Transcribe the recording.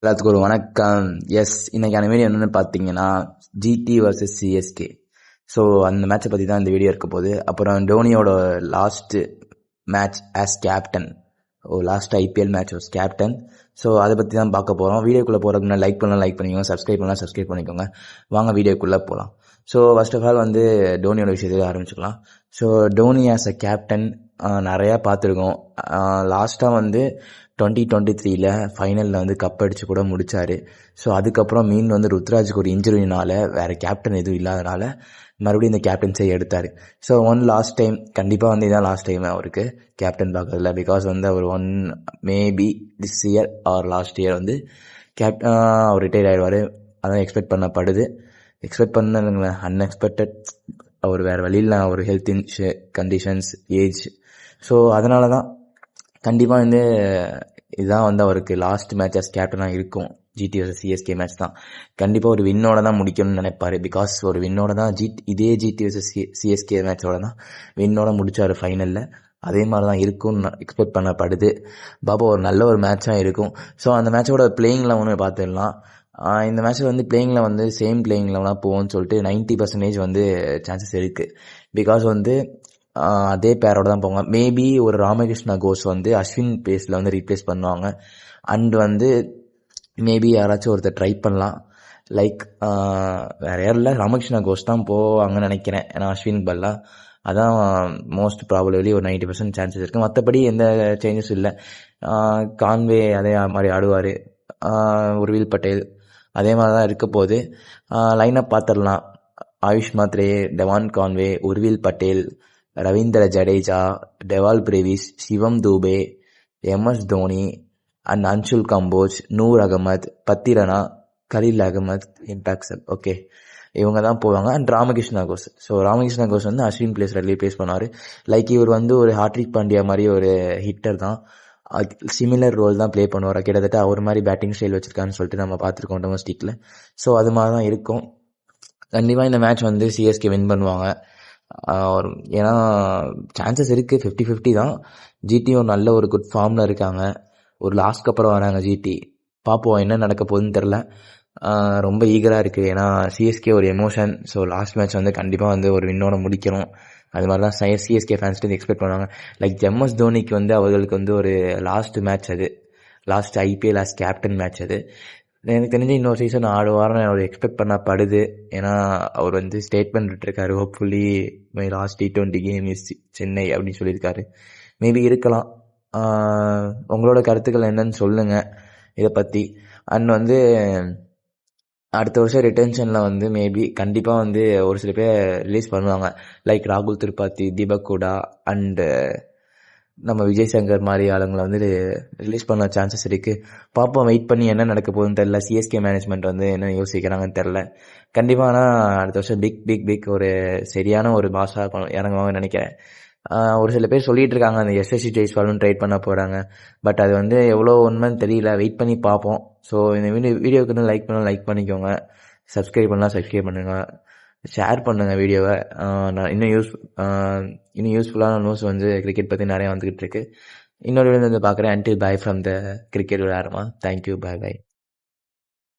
எல்லாத்துக்கும் ஒரு வணக்கம். இன்னைக்கான வீடியோ என்னன்னு பார்த்தீங்கன்னா, ஜிடி vs சிஎஸ்கே. ஸோ அந்த மேட்சை பற்றி தான் இந்த வீடியோ இருக்க போகுது. அப்புறம் டோனியோட last match as captain, last IPL match was captain. So அதை பற்றி தான் பார்க்க போகிறோம். வீடியோக்குள்ளே போகிறதுக்கு முன்னாடி லைக் பண்ணிக்கோங்க, சப்ஸ்கிரைப் பண்ணிக்கோங்க. வாங்க வீடியோக்குள்ளே போகலாம். ஸோ ஃபர்ஸ்ட் ஆஃப் ஆல் டோனியோட விஷயத்தில் ஆரம்பிச்சுக்கலாம். So Dhoni as a captain நிறையா பார்த்துருக்கோம். லாஸ்ட்டாக 2023 ஃபைனலில் கப் அடித்து கூட முடித்தார். ஸோ அதுக்கப்புறம் ருத்ராஜுக்கு ஒரு இன்ஜுரினால வேறு கேப்டன் எதுவும் இல்லாதனால மறுபடியும் இந்த கேப்டன்ஸை எடுத்தார். ஸோ லாஸ்ட் டைம் கண்டிப்பாக இதான் லாஸ்ட் டைம் அவருக்கு கேப்டன் பார்க்கறதில்ல. பிகாஸ் அவர் maybe this year or last year அவர் ரிட்டையர் ஆகிடுவார். அதான் எக்ஸ்பெக்ட் பண்ணப்படுது. அன்எக்ஸ்பெக்டட். அவர் வேறு வழியில் ஒரு ஹெல்த் கண்டிஷன்ஸ், ஏஜ். ஸோ அதனால தான் கண்டிப்பாக இதுதான் அவருக்கு லாஸ்ட் மேட்ச் ஆஸ் கேப்டனாக இருக்கும். ஜிடி vs சிஎஸ்கே மேட்ச் தான் கண்டிப்பாக ஒரு வின்னோட தான் முடிக்கணும்னு நினைப்பாரு. பிகாஸ் ஒரு வின்னோட தான் இதே ஜிடி vs சிஎஸ்கே மேட்சோட தான் வின்னோட முடிச்சார் ஃபைனலில். அதே மாதிரி தான் இருக்கும்னு எக்ஸ்பெக்ட் பண்ணப்படுது. பாபா ஒரு நல்ல ஒரு மேட்சாக இருக்கும். ஸோ அந்த மேட்சோட பிளேயிங்கில் பார்த்துடலாம். இந்த மேட்ச்சில் பிளேயிங்கில் சேம் பிளேயிங்கில் போகும்னு சொல்லிட்டு 90% சான்சஸ் இருக்குது. பிகாஸ் அதே பேரோட தான் போவாங்க. மேபி ஒரு ராமகிருஷ்ணா கோஷ் அஸ்வின் பேஸில் ரீப்ளேஸ் பண்ணுவாங்க. அண்ட் மேபி யாராச்சும் ஒருத்தர் ட்ரை பண்ணலாம். லைக் வேறு யாரும் இல்லை, ராமகிருஷ்ணா கோஷ் தான் போவாங்கன்னு நினைக்கிறேன். ஏன்னா அஸ்வின் பல்லா அதான் மோஸ்ட் ப்ராபபிளி ஒரு 90% சான்சஸ் இருக்குது. மற்றபடி எந்த சேஞ்சஸும் இல்லை. கான்வே அதே மாதிரி ஆடுவார். உர்வில் பட்டேல் அதே மாதிரி தான் இருக்க போகுது. லைனப் பார்த்துடலாம். Ayush Mhatre, Devon Conway, Urvil Patel, Ravindra Jadeja, Dewald Brevis, Shivam Dube, MS Dhoni and Anshul Kamboj, Noor Ahmad, Pathirana, Khaleel Ahmed, இம்பாக்சல். ஓகே, இவங்க தான் போவாங்க. அண்ட் ராமகிருஷ்ணா கோஷ். ஸோ ராமகிருஷ்ணா கோஷ் அஸ்வின் பிளேஸில் ரீப்ளேஸ் பண்ணுவார். லைக் இவர் ஒரு ஹார்ட்ரிக் பாண்டியா மாதிரி ஒரு ஹிட்டர் தான். சிமிலர் ரோல் தான் ப்ளே பண்ணுவார். கிட்டத்தட்ட அவர் மாதிரி பேட்டிங் ஸ்டைல் வச்சுருக்கான்னு சொல்லிட்டு நம்ம பார்த்துருக்கோம் டொமஸ்டிக்கில். ஸோ அது மாதிரி தான் இருக்கும். கண்டிப்பாக இந்த மேட்ச் சிஎஸ்கே வின் பண்ணுவாங்க. ஏன்னா சான்சஸ் இருக்குது, 50-50 தான். ஜிடி ஒரு நல்ல ஒரு குட் ஃபார்மில் இருக்காங்க. ஒரு லாஸ்ட்க்கு அப்புறம் வராங்க ஜிடி. பார்ப்போம் என்ன நடக்க போகுதுன்னு தெரில. ரொம்ப ஈகராக இருக்குது. ஏன்னா சிஎஸ்கே ஒரு எமோஷன். ஸோ லாஸ்ட் மேட்ச் கண்டிப்பாக ஒரு வின்னோட முடிக்கணும். அது மாதிரி தான் சிஎஸ்கே ஃபேன்ஸ்ட்டு எக்ஸ்பெக்ட் பண்ணுவாங்க. லைக் எம்எஸ் தோனிக்கு அவர்களுக்கு ஒரு லாஸ்ட் மேட்ச், அது last IPL as captain match. அது எனக்கு தெரிஞ்சு இன்னொரு சீசன் ஆடுவார்னு அவர் எக்ஸ்பெக்ட் பண்ணப்படுது. ஏன்னா அவர் ஸ்டேட்மெண்ட் விட்டுருக்காரு, hopefully my last T20 game is Chennai அப்படின்னு சொல்லியிருக்காரு. மேபி இருக்கலாம். உங்களோட கருத்துக்கள் என்னன்னு சொல்லுங்கள் இதை பற்றி. அண்ட் அடுத்த வருஷம் ரிட்டென்ஷனில் மேபி கண்டிப்பாக ஒரு சில பேர் ரிலீஸ் பண்ணுவாங்க. லைக் ராகுல் திரிபாதி, தீபக் கூடா அண்டு நம்ம விஜய் சங்கர் மாதிரி ஆளுங்களை ரிலீஸ் பண்ண சான்சஸ் இருக்குது. பார்ப்போம், வெயிட் பண்ணி என்ன நடக்க போகுதுன்னு தெரில. சிஎஸ்கே மேனேஜ்மெண்ட் என்ன யோசிக்கிறாங்கன்னு தெரில. கண்டிப்பாக ஆனால் அடுத்த வருஷம் பிக் ஒரு சரியான ஒரு பாஸாக இறங்குவாங்கன்னு நினைக்கிறேன். ஒரு சில பேர் சொல்லிகிட்டு இருக்காங்க அந்த எஸ்எஸ்சி ஜெய்ஸ்வாலும் ட்ரைட் பண்ண போகிறாங்க. பட் அது எவ்வளோ உண்மைன்னு தெரியல. வெயிட் பண்ணி பார்ப்போம். ஸோ இந்த வீடியோக்கு லைக் பண்ணிக்கோங்க. சப்ஸ்கிரைப் பண்ணுங்கள், ஷேர் பண்ணுங்கள் வீடியோவை. நான் இன்னும் யூஸ்ஃபுல்லான நியூஸ் கிரிக்கெட் பற்றி நிறையா வந்துக்கிட்டு இருக்கு. இன்னொரு வீடியோ பார்க்குறேன். Until bye from the cricket விளையாடுமா. Thank you, by.